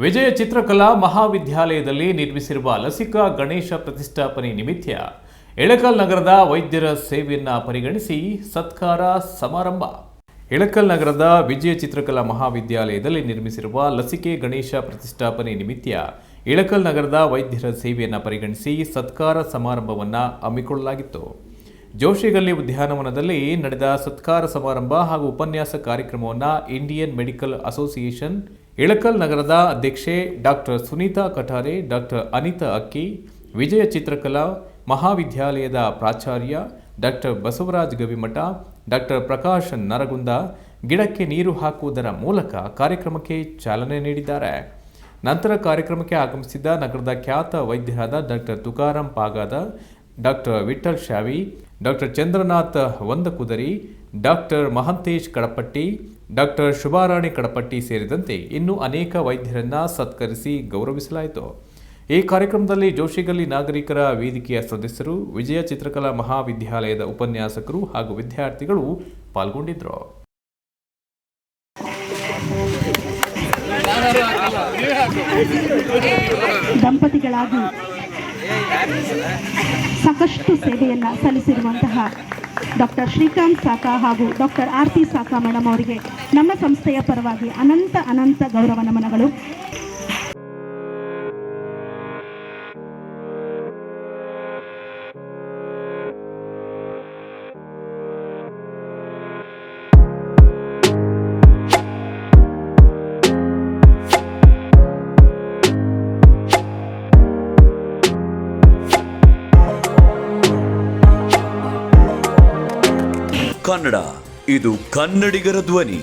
ವಿಜಯ ಚಿತ್ರಕಲಾ ಮಹಾವಿದ್ಯಾಲಯದಲ್ಲಿ ನಿರ್ಮಿಸಿರುವ ಲಸಿಕಾ ಗಣೇಶ ಪ್ರತಿಷ್ಠಾಪನೆ ನಿಮಿತ್ತ ಇಳಕಲ್ ನಗರದ ವೈದ್ಯರ ಸೇವೆಯನ್ನ ಪರಿಗಣಿಸಿ ಸತ್ಕಾರ ಸಮಾರಂಭ. ಇಳಕಲ್ ನಗರದ ವಿಜಯ ಚಿತ್ರಕಲಾ ಮಹಾವಿದ್ಯಾಲಯದಲ್ಲಿ ನಿರ್ಮಿಸಿರುವ ಲಸಿಕೆ ಗಣೇಶ ಪ್ರತಿಷ್ಠಾಪನೆ ನಿಮಿತ್ತ ಇಳಕಲ್ ನಗರದ ವೈದ್ಯರ ಸೇವೆಯನ್ನು ಪರಿಗಣಿಸಿ ಸತ್ಕಾರ ಸಮಾರಂಭವನ್ನು ಹಮ್ಮಿಕೊಳ್ಳಲಾಗಿತ್ತು. ಜೋಶಿಗಲ್ಲಿ ಉದ್ಯಾನವನದಲ್ಲಿ ನಡೆದ ಸತ್ಕಾರ ಸಮಾರಂಭ ಹಾಗೂ ಉಪನ್ಯಾಸ ಕಾರ್ಯಕ್ರಮವನ್ನು ಇಂಡಿಯನ್ ಮೆಡಿಕಲ್ ಅಸೋಸಿಯೇಷನ್ ಇಳಕಲ್ ನಗರದ ಅಧ್ಯಕ್ಷೆ ಡಾಕ್ಟರ್ ಸುನೀತಾ ಕಠಾರೆ, ಡಾಕ್ಟರ್ ಅನಿತಾ ಅಕ್ಕಿ, ವಿಜಯ ಚಿತ್ರಕಲಾ ಮಹಾವಿದ್ಯಾಲಯದ ಪ್ರಾಚಾರ್ಯ ಡಾಕ್ಟರ್ ಬಸವರಾಜ್ ಗವಿಮಠ, ಡಾಕ್ಟರ್ ಪ್ರಕಾಶ್ ನರಗುಂದ ಗಿಡಕ್ಕೆ ನೀರು ಹಾಕುವುದರ ಮೂಲಕ ಕಾರ್ಯಕ್ರಮಕ್ಕೆ ಚಾಲನೆ ನೀಡಿದ್ದಾರೆ. ನಂತರ ಕಾರ್ಯಕ್ರಮಕ್ಕೆ ಆಗಮಿಸಿದ ನಗರದ ಖ್ಯಾತ ವೈದ್ಯರಾದ doctor Tukaram Pagada, doctor Vithal Shavi, doctor Chandranath Vandakudari, doctor Mahantesh Kadapatti, doctor Shubharani Kadapatti ಸೇರಿದಂತೆ ಇನ್ನೂ ಅನೇಕ ವೈದ್ಯರನ್ನ ಸತ್ಕರಿಸಿ ಗೌರವಿಸಲಾಯಿತು. ಈ ಕಾರ್ಯಕ್ರಮದಲ್ಲಿ ಜೋಶಿಗಲ್ಲಿ ನಾಗರಿಕರ ವೇದಿಕೆಯ ಸದಸ್ಯರು, ವಿಜಯ ಚಿತ್ರಕಲಾ ಮಹಾವಿದ್ಯಾಲಯದ ಉಪನ್ಯಾಸಕರು ಹಾಗೂ ವಿದ್ಯಾರ್ಥಿಗಳು ಪಾಲ್ಗೊಂಡಿದ್ದರು. ದಂಪತಿಗಳಾಗಿ ಸಾಕಷ್ಟು ಸೇವೆಯನ್ನು ಸಲ್ಲಿಸಿರುವಂತಹ ಡಾಕ್ಟರ್ ಶ್ರೀಕಾಂತ್ ಸಾಕಾ ಹಾಗೂ ಡಾಕ್ಟರ್ ಆರ್ತಿ ಸಾಕಾ ಮೇಡಮ್ ಅವರಿಗೆ ನಮ್ಮ ಸಂಸ್ಥೆಯ ಪರವಾಗಿ ಅನಂತ ಗೌರವ ನಮನಗಳು. ಕನ್ನಡ, ಇದು ಕನ್ನಡಿಗರ ಧ್ವನಿ.